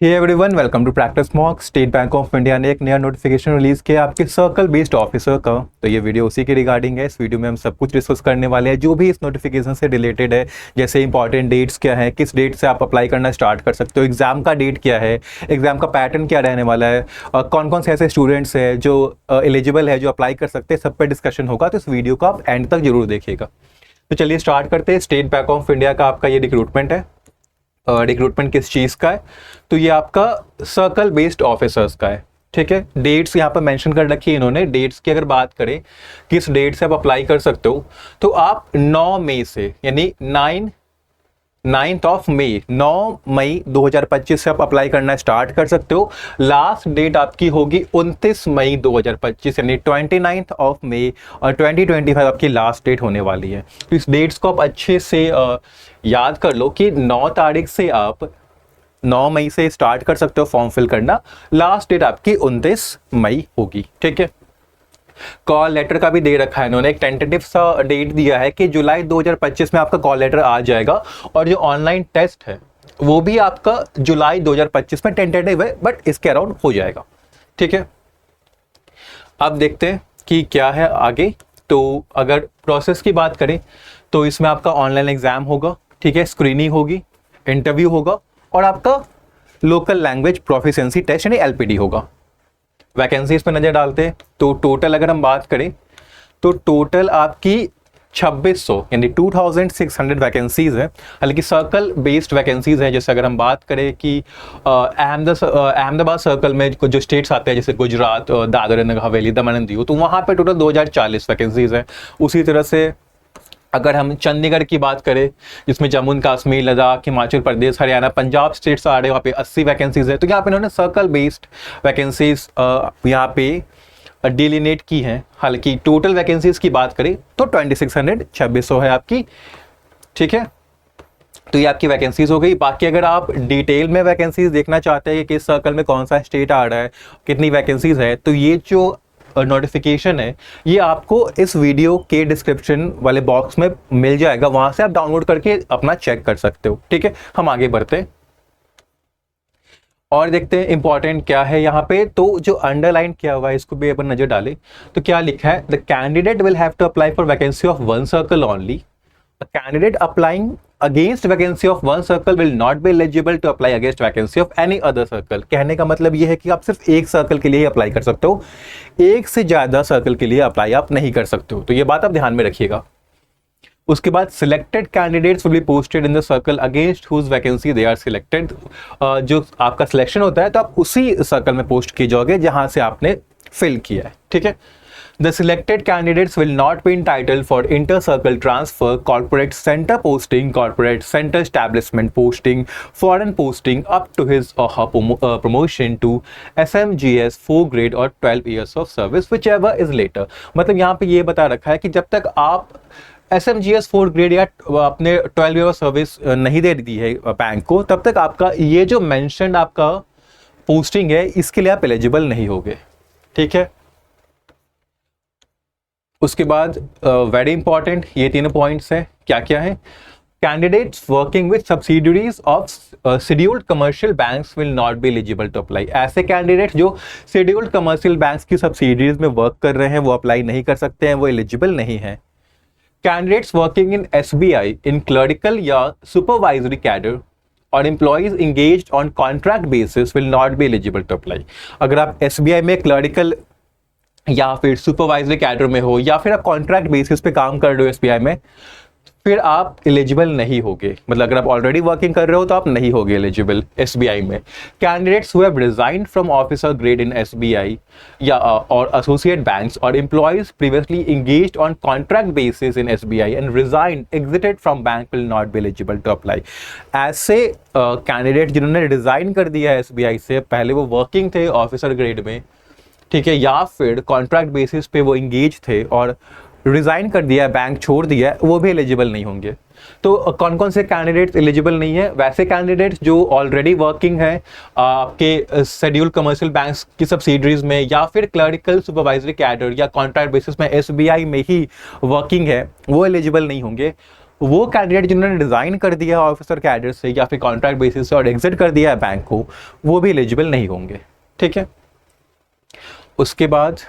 Hey everyone, welcome to practice mock. State Bank of India ने एक नया notification release किया आपके सर्कल बेस्ड ऑफिसर का। तो ये वीडियो उसी के रिगार्डिंग है। इस वीडियो में हम सब कुछ डिस्कस करने वाले हैं जो भी इस नोटिफिकेशन से रिलेटेड है, जैसे इंपॉर्टेंट डेट्स क्या है, किस डेट से आप अप्लाई करना स्टार्ट कर सकते हो, एग्जाम का डेट क्या है, एग्जाम का पैटर्न क्या रहने वाला है, और कौन कौन से ऐसे स्टूडेंट्स हैं जो एलिजिबल है, जो अप्लाई कर सकते हैं, सब पर डिस्कशन होगा। तो इस वीडियो को आप एंड तक जरूर देखिएगा। तो चलिए स्टार्ट करते हैं। स्टेट बैंक ऑफ इंडिया का आपका ये रिक्रूटमेंट है। रिक्रूटमेंट किस चीज़ का है? तो ये आपका सर्कल बेस्ड ऑफिसर्स का है। ठीक है, डेट्स यहाँ पर मेंशन कर रखी है इन्होंने। डेट्स की अगर बात करें किस डेट से आप अप्लाई कर सकते हो, तो आप 9 मई से, यानी 9 मई 2025 से आप अप्लाई करना स्टार्ट कर सकते हो। लास्ट डेट आपकी होगी 29 मई 2025, यानी 29 ऑफ मई और 2025 आपकी लास्ट डेट होने वाली है। तो इस डेट्स को आप अच्छे से याद कर लो कि 9 तारीख से आप 9 मई से स्टार्ट कर सकते हो फॉर्म फिल करना। लास्ट डेट आपकी 29 मई होगी। ठीक है, कॉल लेटर का भी दे रखा है इन्होंने। एक टेंटेटिव सा डेट दिया है कि जुलाई 2025 में आपका कॉल लेटर आ जाएगा, और जो ऑनलाइन टेस्ट है वो भी आपका जुलाई 2025 में टेंटेटिव है, बट इसके अराउंड हो जाएगा। ठीक है, अब देखते हैं कि क्या है आगे। तो अगर प्रोसेस की बात करें तो इसमें आपका ऑनलाइन एग्जाम होगा। ठीक है, स्क्रीनिंग होगी, इंटरव्यू होगा, और आपका लोकल लैंग्वेज प्रोफिशिएंसी टेस्ट यानी एलपीटी होगा। वैकेंसीज पे नजर डालते हैं तो टोटल अगर हम बात करें तो टोटल आपकी 2600 यानी 2600 वैकेंसीज है। हालांकि सर्कल बेस्ड वैकेंसीज है। जैसे अगर हम बात करें कि अहमदाबाद सर्कल में जो स्टेट्स आते हैं, जैसे Gujarat, Dadar and Nagar Haveli, Daman and Diu, तो वहाँ पे टोटल 2040 वैकेंसीज है। उसी तरह से अगर हम चंडीगढ़ की बात करें, जिसमें जम्मू एंड कश्मीर, लद्दाख, हिमाचल प्रदेश, हरियाणा, पंजाब स्टेट्स आ रहे हैं, वहाँ पे 80 वैकेंसीज है। तो यहाँ पे इन्होंने सर्कल बेस्ड वैकेंसीज यहाँ पे डिलिनेट की हैं। हालांकि टोटल वैकेंसीज की बात करें तो 2600 है आपकी। ठीक है, तो ये आपकी वैकेंसीज हो गई। बाकी अगर आप डिटेल में वैकेंसीज देखना चाहते हैं कि किस सर्कल में कौन सा स्टेट आ रहा है, कितनी वैकेंसीज है, तो ये जो नोटिफिकेशन है ये आपको इस वीडियो के डिस्क्रिप्शन वाले बॉक्स में मिल जाएगा। वहां से आप डाउनलोड करके अपना चेक कर सकते हो। ठीक है, हम आगे बढ़ते हैं और देखते हैं इंपॉर्टेंट क्या है यहाँ पे। तो जो अंडरलाइन किया हुआ है इसको भी अपन नजर डालें तो क्या लिखा है, the candidate will have to apply for vacancy of one circle only. A candidate applying against vacancy of one circle will not be eligible to apply against vacancy of any other circle। कहने का मतलब ये है कि आप सिर्फ एक circle के लिए ही अप्लाई कर सकते हो, एक से ज्यादा सर्कल के लिए अप्लाई आप नहीं कर सकते हो। तो ये बात आप ध्यान में रखिएगा। उसके बाद selected candidates will be posted in the circle against whose vacancy they are selected. जो आपका सिलेक्शन होता है तो आप उसी सर्कल में पोस्ट किए जाओगे जहां से आपने फिल किया है। ठीक है, The selected candidates will not be entitled for inter-circle transfer, corporate center posting, corporate center establishment posting, foreign posting up to his or her promotion to SMGS 4 grade or 12 years of service, whichever is later। मतलब यहाँ पे ये बता रखा है कि जब तक आप SMGS 4 ग्रेड या अपने 12 ईयर सर्विस नहीं दे दी है बैंक को, तब तक आपका ये जो मेंशन आपका पोस्टिंग है इसके लिए आप एलिजिबल नहीं होगे। ठीक है, उसके बाद वेरी इंपॉर्टेंट ये तीनों पॉइंट्स हैं। क्या क्या है? Candidates working with subsidiaries of scheduled commercial banks will not be eligible to apply. ऐसे कैंडिडेट जो शेड्यूल्ड कमर्शियल बैंक्स की सब्सिडियरीज में वर्क कर रहे हैं वो अप्लाई नहीं कर सकते हैं, वो एलिजिबल नहीं है। Candidates working in SBI in clerical या सुपरवाइजरी कैडर और employees engaged on contract basis will not be eligible to apply. अगर आप SBI में क्लरिकल या फिर सुपरवाइजरी कैडर में हो या फिर आप कॉन्ट्रैक्ट बेसिस पे काम कर रहे हो SBI में, फिर आप एलिजिबल नहीं होगे। मतलब अगर आप ऑलरेडी वर्किंग कर रहे हो तो आप नहीं होगे एलिजिबल SBI में। Candidates who have resigned from officer grade in SBI या और एसोसिएट बैंक्स और employees previously engaged on contract basis in SBI and resign exited from bank will not be eligible to apply. ऐसे candidate जिन्होंने resign कर दिया SBI से, पहले वो वर्किंग थे ऑफिसर ग्रेड में, ठीक है, या फिर कॉन्ट्रैक्ट बेसिस पे वो इंगेज थे और रिजाइन कर दिया है, बैंक छोड़ दिया है, वो भी एलिजिबल नहीं होंगे। तो कौन कौन से कैंडिडेट्स एलिजिबल नहीं है? वैसे कैंडिडेट्स जो ऑलरेडी वर्किंग है आपके शेड्यूल कमर्शियल बैंक्स की सब्सिडरीज में या फिर क्लरिकल सुपरवाइजरी कैडर या कॉन्ट्रैक्ट बेसिस में SBI में ही वर्किंग है, वो एलिजिबल नहीं होंगे। वो कैंडिडेट जिन्होंने डिज़ाइन कर दिया ऑफिसर कैडर से या फिर कॉन्ट्रैक्ट बेसिस से और एग्जिट कर दिया है बैंक को, वो भी एलिजिबल नहीं होंगे। ठीक है, उसके बाद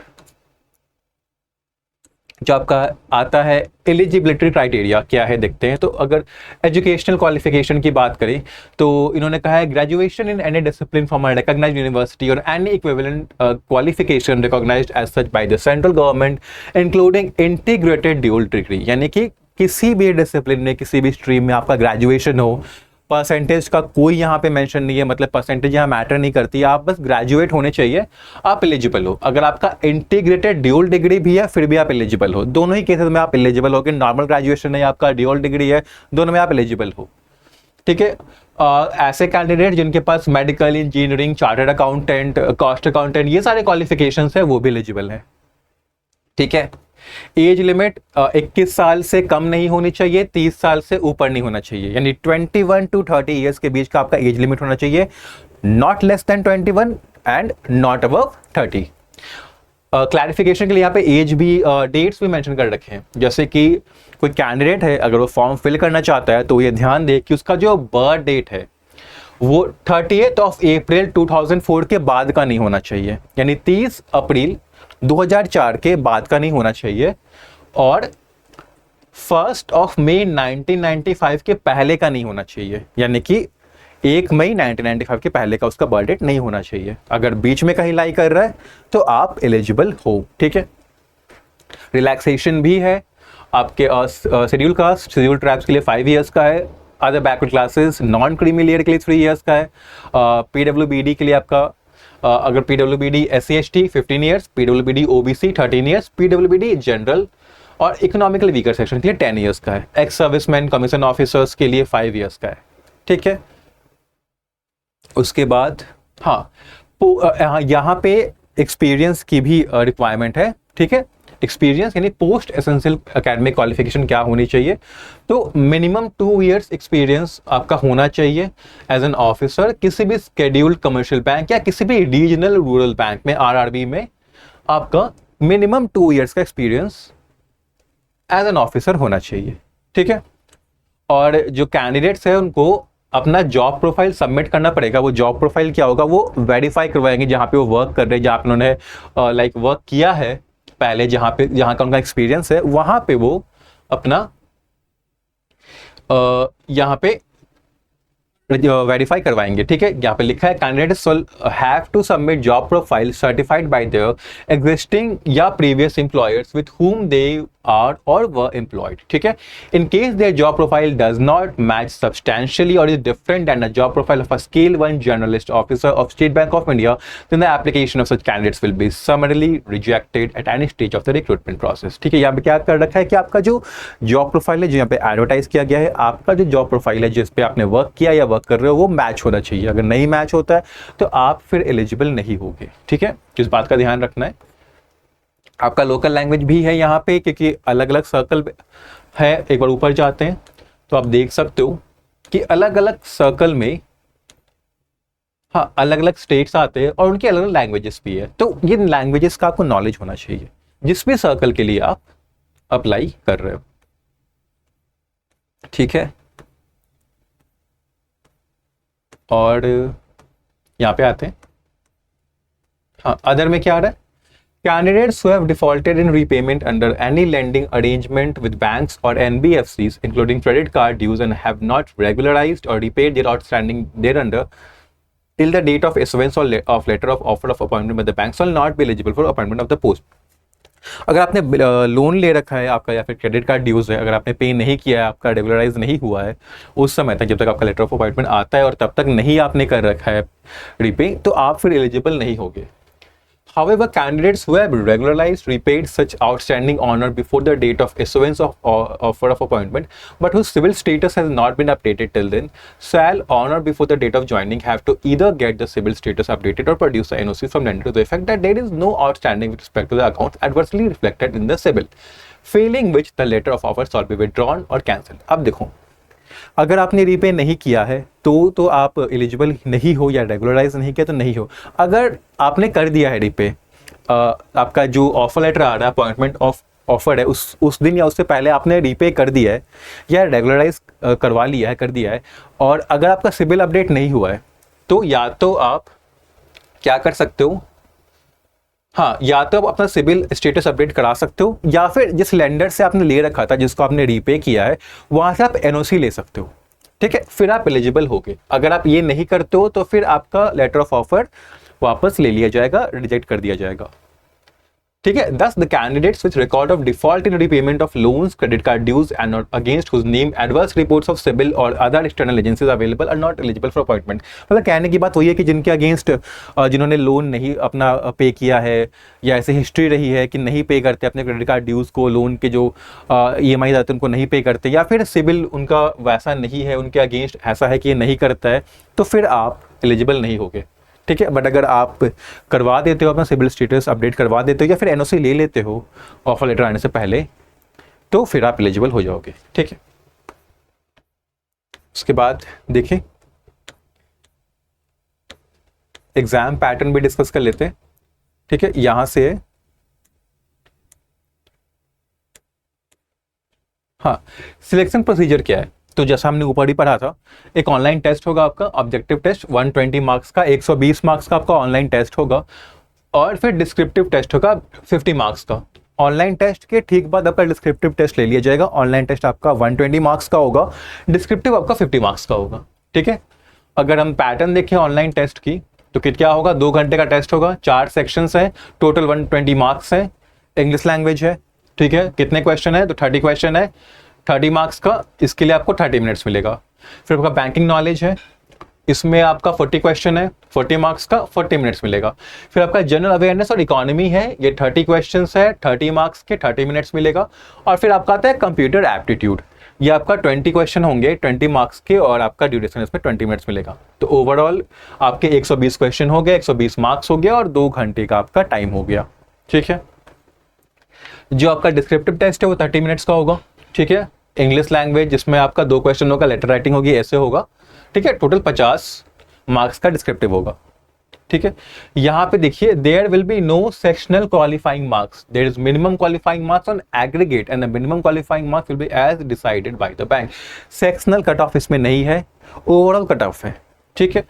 जो आपका आता है एलिजिबिलिटी क्राइटेरिया क्या है देखते हैं। तो अगर एजुकेशनल क्वालिफिकेशन की बात करें तो इन्होंने कहा है graduation in any discipline from a recognised university और any equivalent qualification recognised as such by the central government including integrated dual degree, यानी कि किसी भी डिसिप्लिन में किसी भी स्ट्रीम में आपका ग्रेजुएशन हो। परसेंटेज का कोई यहाँ पे मेंशन नहीं है, मतलब परसेंटेज यहाँ मैटर नहीं करती, आप बस ग्रेजुएट होने चाहिए, आप एलिजिबल हो। अगर आपका इंटीग्रेटेड ड्यूल डिग्री भी है फिर भी आप एलिजिबल हो। दोनों ही केसेस में आप एलिजिबल हो कि नॉर्मल ग्रेजुएशन है या आपका ड्यूल डिग्री है, दोनों में आप एलिजिबल हो। ठीक है, ऐसे कैंडिडेट जिनके पास medical, engineering, chartered accountant, cost accountant, ये सारे क्वालिफिकेशंस है वो भी एलिजिबल है। ठीक है, एज लिमिट 21 साल से कम नहीं होनी चाहिए, 30 साल से ऊपर नहीं होना चाहिए, यानी 21 to 30 ईयर्स के बीच का आपका एज लिमिट होना चाहिए, not less than 21 and not above 30। Clarification के लिए यहाँ पे एज भी डेट्स भी मेंशन कर रखे हैं, जैसे कि कोई कैंडिडेट है अगर वो फॉर्म फिल करना चाहता है तो ये ध्यान दे कि उसका जो बर्थ डेट है वो 30th of April 2004 के बाद का नहीं होना चाहिए, यानी 30 अप्रैल 2004 के बाद का नहीं होना चाहिए, और 1 May 1995 के पहले का नहीं होना चाहिए, यानी कि 1 मई 1995 के पहले का उसका बर्थ डेट नहीं होना चाहिए। अगर बीच में कहीं लाई कर रहा है तो आप एलिजिबल हो। ठीक है, रिलैक्सेशन भी है आपके शेड्यूल कास्ट, शेड्यूल ट्राइब्स के लिए 5 ईयर्स का है, other backward classes non creamy layer के लिए 3 ईयर्स का है, पीडब्ल्यूबीडी के लिए आपका अगर PWBD SC/ST 15 years, PWBD OBC 13 years, PWBD general और इकोनॉमिकल वीकर सेक्शन के लिए 10 ईयर्स का है, एक्स सर्विसमैन कमीशन ऑफिसर्स के लिए 5 ईयर्स का है। ठीक है, उसके बाद यहाँ पे एक्सपीरियंस की भी रिक्वायरमेंट है। ठीक है, एक्सपीरियंस यानी पोस्ट एसेंशियल एकेडमिक क्वालिफिकेशन क्या होनी चाहिए, तो मिनिमम 2 ईयर्स एक्सपीरियंस आपका होना चाहिए एज एन ऑफिसर किसी भी स्केड्यूल्ड कमर्शियल बैंक या किसी भी रीजनल रूरल बैंक में, RRB में आपका मिनिमम 2 ईयर्स का एक्सपीरियंस एज एन ऑफिसर होना चाहिए। ठीक है, और जो कैंडिडेट्स है उनको अपना जॉब प्रोफाइल सबमिट करना पड़ेगा। वो जॉब प्रोफाइल क्या होगा, वो वेरीफाई करवाएंगे जहाँ पे वो वर्क कर रहे हैं, जहाँ पे उन्होंने वर्क किया है पहले, जहाँ का उनका एक्सपीरियंस है, वहाँ पे वो अपना यहाँ पे वेरीफाई करवाएंगे। ठीक है, यहाँ पे लिखा है candidates will have to submit job profile certified by their existing या previous employers with whom they are or were employed। ठीक है, in case their job profile does not match substantially or is different than a job profile of a scale 1 journalist officer of State Bank of India, then the application of such candidates will be summarily rejected at any stage of the recruitment process। ठीक है, यहाँ पे क्या कर रखा है कि आपका जो जॉब प्रोफाइल है, जो यहाँ पे एडवर्टाइज किया गया है, आपका जो जॉब प्रोफाइल है जिस पे आपने वर्क किया या वर्क कर रहे हो वो मैच होना चाहिए। अगर नहीं मैच होता है तो आप फिर एलिजिबल नहीं होगे। ठीक है, इस बात का ध्यान रखना है। आपका लोकल लैंग्वेज भी है यहाँ पे, क्योंकि अलग अलग सर्कल है। एक बार ऊपर जाते हैं तो आप देख सकते हो कि अलग अलग सर्कल में अलग अलग स्टेट्स आते हैं और उनकी अलग अलग लैंग्वेजेस भी है। तो ये लैंग्वेजेस का आपको नॉलेज होना चाहिए जिस भी सर्कल के लिए आप अप्लाई कर रहे हो। ठीक है, और यहाँ पे आते हैं। अदर में क्या आ रहा है, candidates who have defaulted in repayment under any lending arrangement with banks or NBFCs, including credit card dues, and have not regularized or repaid their outstanding thereunder till the date of issuance of letter of offer of appointment by the bank shall not be eligible for appointment of the post। अगर आपने loan ले रखा है आपका या फिर credit card dues है, अगर आपने पे नहीं किया है, आपका रेगुलराइज नहीं हुआ है उस समय तक, जब तक आपका लेटर ऑफ अपॉइंटमेंट आता है और तब तक नहीं आपने कर रखा है रीपे, तो आप फिर एलिजिबल नहीं होगे। However, candidates who have regularized, repaid such outstanding honor before the date of issuance of offer of appointment, but whose civil status has not been updated till then, shall honor before the date of joining have to either get the civil status updated or produce the NOC from lender to the effect that there is no outstanding with respect to the accounts adversely reflected in the civil, failing which the letter of offer shall be withdrawn or cancelled। अब देखो, अगर आपने repay नहीं किया है तो आप eligible नहीं हो, या रेगुलराइज नहीं किया तो नहीं हो। अगर आपने कर दिया है रीपे, आपका जो ऑफर लेटर आ रहा है अपॉइंटमेंट ऑफ ऑफर्ड है उस दिन या उससे पहले आपने रीपे कर दिया है या रेगुलराइज करवा लिया है, कर दिया है, और अगर आपका सिबिल अपडेट नहीं हुआ है तो या तो आप क्या कर सकते हो, हाँ, या तो आप अपना सिबिल स्टेटस अपडेट करा सकते हो, या फिर जिस लेंडर से आपने ले रखा था, जिसको आपने रीपे किया है, वहां से आप एनओसी ले सकते हो, ठीक है, फिर आप एलिजिबल होगे। अगर आप ये नहीं करते हो तो फिर आपका लेटर ऑफ ऑफर वापस ले लिया जाएगा, रिजेक्ट कर दिया जाएगा, ठीक है। Thus the candidates with record of default in repayment of loans, credit card dues and not against whose name adverse reports of CIBIL or other external agencies available are not eligible for appointment। मतलब कहने की बात वही है कि जिनके against जिन्होंने loan नहीं अपना पे किया है, या ऐसे हिस्ट्री रही है कि नहीं पे करते अपने क्रेडिट कार्ड ड्यूज को, लोन के जो EMI आते हैं उनको नहीं पे करते, या फिर सिबिल उनका वैसा नहीं है, उनके अगेंस्ट ऐसा है कि ये नहीं करता है, तो फिर आप एलिजिबल नहीं होगे, ठीक है। बट अगर आप करवा देते हो, अपना सिबिल स्टेटस अपडेट करवा देते हो, या फिर एनओसी ले लेते हो ऑफर लेटर आने से पहले, तो फिर आप एलिजिबल हो जाओगे, ठीक है। उसके बाद देखिए एग्जाम पैटर्न भी डिस्कस कर लेते हैं, ठीक है। यहां से हाँ, सिलेक्शन प्रोसीजर क्या है, तो जैसा हमने ऊपर ही पढ़ा था, एक ऑनलाइन टेस्ट होगा आपका, ऑब्जेक्टिव टेस्ट 120 मार्क्स का, 120 मार्क्स का आपका ऑनलाइन टेस्ट होगा, और फिर डिस्क्रिप्टिव टेस्ट होगा 50 मार्क्स का। ऑनलाइन टेस्ट के ठीक बाद आपका डिस्क्रिप्टिव टेस्ट ले लिया जाएगा। ऑनलाइन टेस्ट आपका 120 मार्क्स का होगा, डिस्क्रिप्टिव आपका 50 मार्क्स का होगा, ठीक है। अगर हम पैटर्न देखें ऑनलाइन टेस्ट की, तो क्या होगा, 2 घंटे का टेस्ट होगा, 4 सेक्शंस है, टोटल 120 मार्क्स है, इंग्लिश लैंग्वेज है, ठीक है। कितने क्वेश्चन है, तो 30 क्वेश्चन है, 30 मार्क्स का, इसके लिए आपको 30 मिनट्स मिलेगा। फिर आपका बैंकिंग नॉलेज है, इसमें आपका 40 क्वेश्चन है, 40 मार्क्स का, 40 मिनट्स मिलेगा। फिर आपका जनरल अवेयरनेस और इकोनॉमी है, ये 30 क्वेश्चंस है, 30 मार्क्स के, 30 मिनट्स मिलेगा। और फिर आपका आता है कंप्यूटर एप्टीट्यूड, ये आपका 20 क्वेश्चन होंगे, 20 मार्क्स के, और आपका ड्यूरेशन इसमें 20 मिनट्स मिलेगा। तो ओवरऑल आपके 120 क्वेश्चन हो गए, 120 मार्क्स हो गया, और 2 घंटे का आपका टाइम हो गया, ठीक है। जो आपका डिस्क्रिप्टिव टेस्ट है वो 30 मिनट्स का होगा, ठीक है। इंग्लिश लैंग्वेज जिसमें आपका 2 क्वेश्चन होगा, लेटर राइटिंग होगी, ऐसे होगा, ठीक है। टोटल 50 मार्क्स का डिस्क्रिप्टिव होगा, ठीक है। यहाँ पे देखिए there will be no sectional qualifying marks, there is minimum qualifying marks on aggregate and the minimum qualifying marks will be as decided by the bank. Sectional cut off इसमें नहीं है, ओवरऑल कट ऑफ है, ठीक है।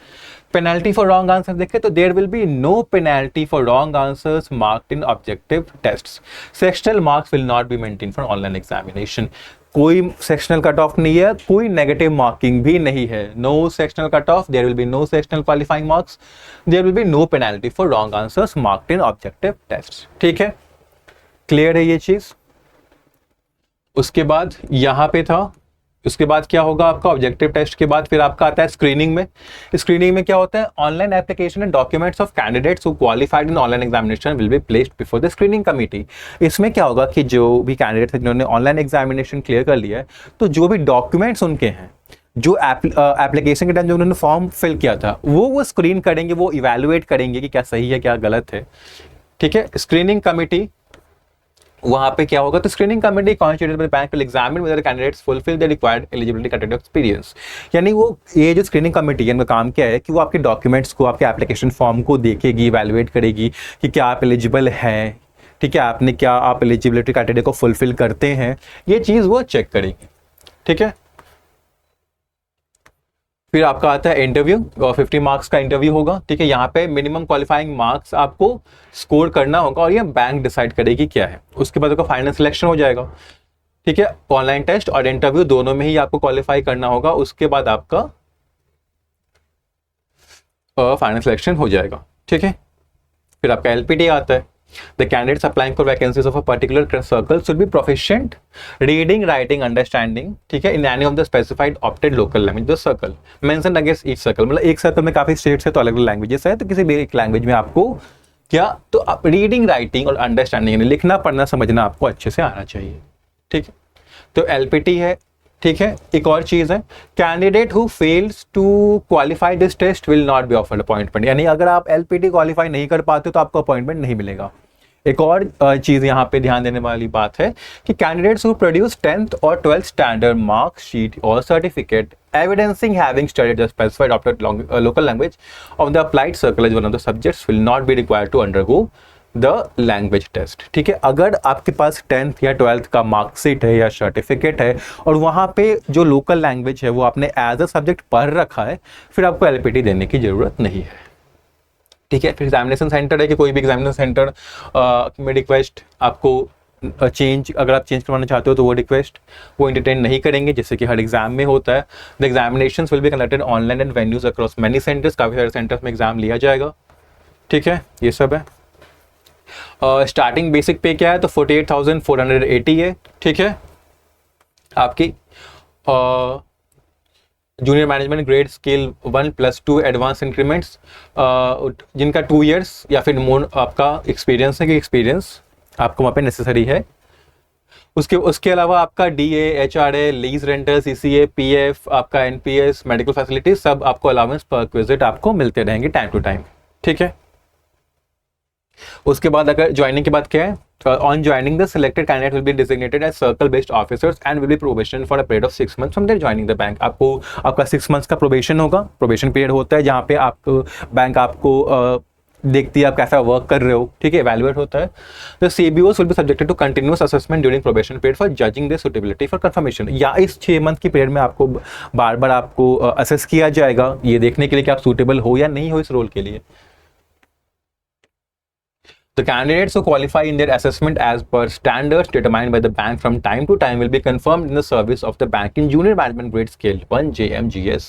Penalty for wrong answer देखें तो there will be no penalty for wrong answers marked in objective tests. Sectional marks will not be maintain for online examination. कोई sectional cut off नहीं है, कोई negative marking भी नहीं है। No sectional cut off, there will be no sectional qualifying marks, there will be no penalty for wrong answers marked in objective test, ठीक है। Clear है ये चीज। उसके बाद यहां पे था, उसके बाद क्या होगा आपका ऑब्जेक्टिव टेस्ट के बाद फिर आपका आता है स्क्रीनिंग में। स्क्रीनिंग में क्या होता है, online application and documents of candidates who qualified in online examination will be placed before the screening committee. इसमें क्या होगा कि जो भी कैंडिडेट्स हैं जिन्होंने ऑनलाइन एग्जामिनेशन क्लियर कर लिया है, तो जो भी डॉक्यूमेंट्स उनके हैं, जो एप्लीकेशन के टाइम जो उन्होंने फॉर्म फिल किया था, वो स्क्रीन करेंगे, वो इवेलुएट करेंगे कि क्या सही है क्या गलत है, ठीक है। स्क्रीनिंग कमिटी वहां पे क्या होगा, तो screening committee constituted by the bank will examine whether candidates fulfil the required eligibility criteria experience. यानी वो ये जो स्क्रीनिंग कमिटी है, इनका काम क्या है कि वो आपके डॉक्यूमेंट्स को, आपके एप्लीकेशन फॉर्म को देखेगी, इवैल्यूएट करेगी कि क्या आप एलिजिबल हैं, ठीक है, आपने क्या आप एलिजिबिलिटी क्राइटेरिया को फुलफिल करते हैं, ये चीज़ वो चेक करेगी, ठीक है। फिर आपका आता है इंटरव्यू, 50 मार्क्स का इंटरव्यू होगा, ठीक है। यहाँ पे मिनिमम क्वालिफाइंग मार्क्स आपको स्कोर करना होगा और ये बैंक डिसाइड करेगी क्या है। उसके बाद आपका फाइनल सिलेक्शन हो जाएगा, ठीक है। ऑनलाइन टेस्ट और इंटरव्यू दोनों में ही आपको क्वालिफाई करना होगा, उसके बाद आपका फाइनल सिलेक्शन हो जाएगा, ठीक है। फिर आपका एलपीटी आता है। The candidates applying for vacancies of a particular circle should be proficient reading, writing, understanding, ठीक है, in any of the specified opted local language the circle mentioned against each circle। मतलब एक सर्कल में काफी states है तो अलग अलग लैंग्वेजेस है, तो किसी भी एक लैंग्वेज में आपको क्या, तो आप रीडिंग, राइटिंग और अंडरस्टैंडिंग यानी लिखना पढ़ना समझना आपको अच्छे से आना चाहिए, ठीक है। तो एलपीटी है, ठीक है। एक और चीज है, candidate who fails to qualify this test will not be offered appointment. यानी अगर आप एलपीटी क्वालिफाई नहीं कर पाते तो आपको अपॉइंटमेंट नहीं मिलेगा। एक और चीज यहाँ पे ध्यान देने वाली बात है कि कैंडिडेट्स हु प्रोड्यूस 10th और 12th स्टैंडर्ड मार्क शीट और certificate evidencing having studied the specified opted local language of the applied circle as one of the subjects will not be required to undergo the language test. ठीक है, अगर आपके पास 10th या 12th का marksheet है या certificate है और वहाँ पे जो लोकल लैंग्वेज है वो आपने एज अ सब्जेक्ट पढ़ रखा है, फिर आपको एलपीटी देने की ज़रूरत नहीं है। ठीक है, फिर एग्जामिनेशन सेंटर है कि कोई भी एग्जामिनेशन सेंटर में रिक्वेस्ट आपको चेंज, अगर आप चेंज करवाना चाहते हो तो वो रिक्वेस्ट वो एंटरटेन नहीं करेंगे, जैसे कि हर एग्जाम में होता है। The examinations will be conducted online and venues across many centres, काफ़ी सारे सेंटर्स में एग्जाम लिया जाएगा। ठीक है, ये सब है। स्टार्टिंग बेसिक पे क्या है तो 48,480 है। ठीक है, आपकी junior management grade scale 1+2 advance increments, जिनका 2 ईयर्स या फिर मोर आपका एक्सपीरियंस है कि एक्सपीरियंस आपको वहाँ पे नेसेसरी है। उसके अलावा आपका DA, HRA, lease rental, CCA, PF, आपका NPS, मेडिकल फैसिलिटीज सब आपको अलाउंस पर रिक्विजिट आपको मिलते रहेंगे टाइम टू टाइम। ठीक है, उसके बाद अगर ज्वाइनिंग की बात क्या है, on joining the selected candidate will be designated as circle based officers and will be probation for a period of 6 months from their joining the bank. आपको आपका 6 मंथ्स का प्रोबेशन होगा, प्रोबेशन पीरियड होता है जहाँ पे आपको बैंक आपको देखती है आप कैसा वर्क कर रहे हो। ठीक है, एवेल्युएट होता है। The CBOs will be subjected to continuous assessment during probation period for judging the suitability for confirmation. या इस 6 मंथ की पीरियड में आपको बार बार आपको असेस किया जाएगा ये देखने के लिए कि आप सूटेबल हो या नहीं हो इस रोल के लिए। The candidates who qualify in their assessment as per standards determined by the bank from time to time will be confirmed in the service of the bank in junior management grade scale 1 JMGS।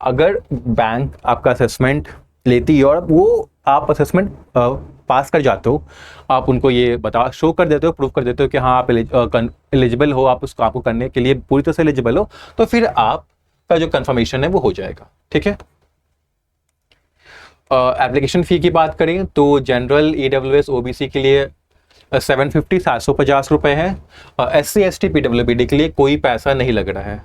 अगर bank आपका assessment लेती है और वो आप assessment पास कर जाते हो, आप उनको ये शो कर देते हो, प्रूव कर देते हो कि हाँ आप एलिजिबल हो, आप उसको आपको करने के लिए पूरी तरह से एलिजिबल हो, तो फिर आपका जो कंफर्मेशन है वो हो जाएगा। ठीक है, एप्लीकेशन फ़ी की बात करें तो जनरल EWS OBC के लिए 750 रुपये है। SC ST PWBD के लिए कोई पैसा नहीं लग रहा है।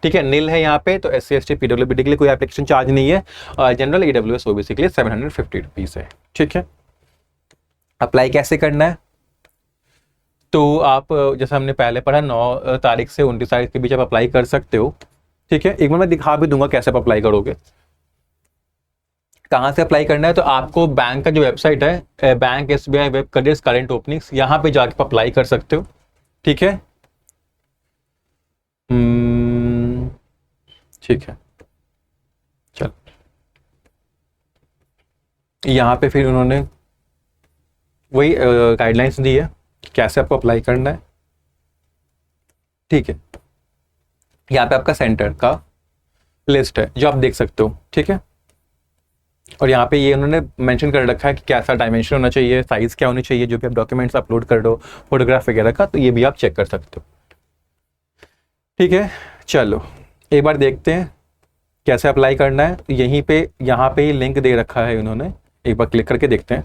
ठीक है, नील है यहाँ पे, तो SC ST PWBD के लिए कोई एप्लीकेशन चार्ज नहीं है। जनरल EWS OBC के लिए 750 रुपीज़ है। ठीक है, अप्लाई कैसे करना है तो आप जैसा हमने पहले पढ़ा 9 तारीख से 29 तारीख के बीच आप अप्लाई कर सकते हो। ठीक है, एक बार मैं दिखा भी दूंगा कैसे आप अप्लाई करोगे, कहाँ से अप्लाई करना है। तो आपको बैंक का जो वेबसाइट है bank SBI web careers current openings, यहाँ पे जाके अप्लाई कर सकते हो। ठीक है, ठीक है, चल यहाँ पे फिर उन्होंने वही गाइडलाइंस दी है कैसे आपको अप्लाई करना है। ठीक है, यहाँ पे आपका सेंटर का लिस्ट है जो आप देख सकते हो। ठीक है, और यहाँ पे ये उन्होंने मेंशन कर रखा है कि कैसा डायमेंशन होना चाहिए, साइज़ क्या होनी चाहिए, जो भी आप डॉक्यूमेंट्स अपलोड कर रहे हो फोटोग्राफ वगैरह का, तो ये भी आप चेक कर सकते हो। ठीक है, चलो एक बार देखते हैं कैसे अप्लाई करना है। तो यहाँ पे ही लिंक दे रखा है उन्होंने, एक बार क्लिक करके देखते हैं।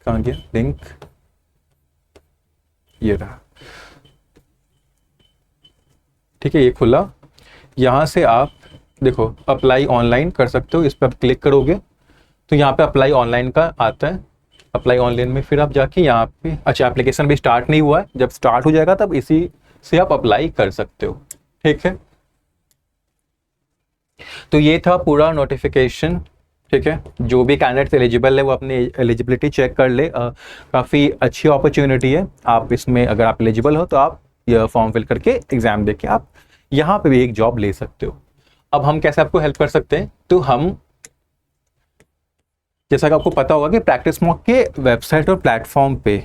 कहाँ गया लिंक, ये रहा। ठीक है, ये खुला, यहाँ से आप देखो अप्लाई ऑनलाइन कर सकते हो। इस पर आप क्लिक करोगे तो यहाँ पे अप्लाई ऑनलाइन का आता है। अप्लाई ऑनलाइन में फिर आप जाके यहाँ पे, अच्छा एप्लीकेशन भी स्टार्ट नहीं हुआ है, जब स्टार्ट हो जाएगा तब इसी से आप अप्लाई कर सकते हो। ठीक है, तो ये था पूरा नोटिफिकेशन। ठीक है, जो भी कैंडिडेट एलिजिबल है वो अपनी एलिजिबिलिटी चेक कर ले। काफ़ी अच्छी अपॉर्चुनिटी है, आप इसमें अगर आप एलिजिबल हो तो आप ये फॉर्म फिल करके एग्जाम देके आप यहाँ पे भी एक जॉब ले सकते हो। अब हम कैसे आपको हेल्प कर सकते हैं, तो हम जैसा कि आपको पता होगा कि प्रैक्टिस मॉक के वेबसाइट और प्लेटफॉर्म पे,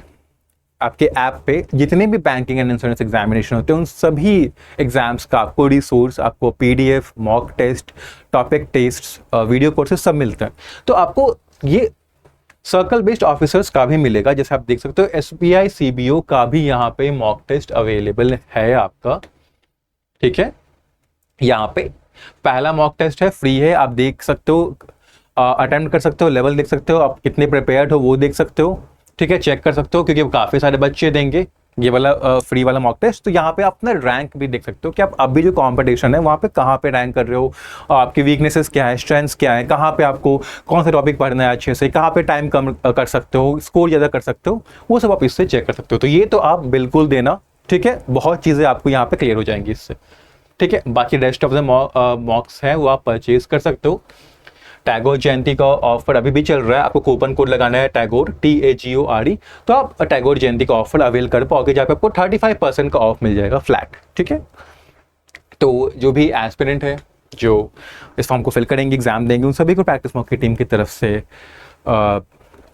आपके ऐप पे जितने भी बैंकिंग एंड इंश्योरेंस एग्जामिनेशन होते हैं उन सभी एग्जाम्स का आपको रिसोर्स, आपको PDF, mock test, topic test, video courses सब मिलते हैं। तो आपको ये सर्कल बेस्ड ऑफिसर्स का भी मिलेगा, जैसे आप देख सकते हो SBI CBO का भी यहाँ पे मॉक टेस्ट अवेलेबल है आपका। ठीक है, यहाँ पे पहला मॉक टेस्ट है, फ्री है, आप देख सकते हो, अटेम्प्ट कर सकते हो, लेवल देख सकते हो, आप कितने प्रिपेयर्ड हो वो देख सकते हो। ठीक है, चेक कर सकते हो क्योंकि काफ़ी सारे बच्चे देंगे ये वाला फ्री वाला मॉक टेस्ट। तो यहाँ पे आप अपना रैंक भी देख सकते हो कि आप अभी जो कंपटीशन है वहाँ पे कहाँ पे रैंक कर रहे हो, आपकी वीकनेसेस क्या है, स्ट्रेंथ्स क्या है, कहाँ पे आपको कौन सा टॉपिक पढ़ना है अच्छे से, कहाँ पे टाइम कम कर सकते हो, स्कोर ज़्यादा कर सकते हो, वो सब आप इससे चेक कर सकते हो। तो ये तो आप बिल्कुल देना। ठीक है, बहुत चीज़ें आपको यहाँ पे क्लियर हो जाएंगी इससे। ठीक है। बाकी रेस्ट ऑफ द मॉक्स है वो आप परचेज कर सकते हो। टैगोर जयंती का ऑफर अभी भी चल रहा है, आपको कूपन कोड लगाना है टैगोर TAGORE, तो आप टैगोर जयंती का ऑफर अवेल कर पाओगे जहाँ पे आपको 35% का ऑफ मिल जाएगा फ्लैट। ठीक है, तो जो भी एस्पिरेंट है जो इस फॉर्म को फिल करेंगे, एग्जाम देंगे, उन सभी को प्रैक्टिस मॉक की टीम की तरफ से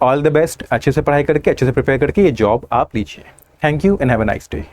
ऑल द बेस्ट। अच्छे से पढ़ाई करके, अच्छे से प्रिपेयर करके ये जॉब आप लीजिए। Thank you and have a nice day.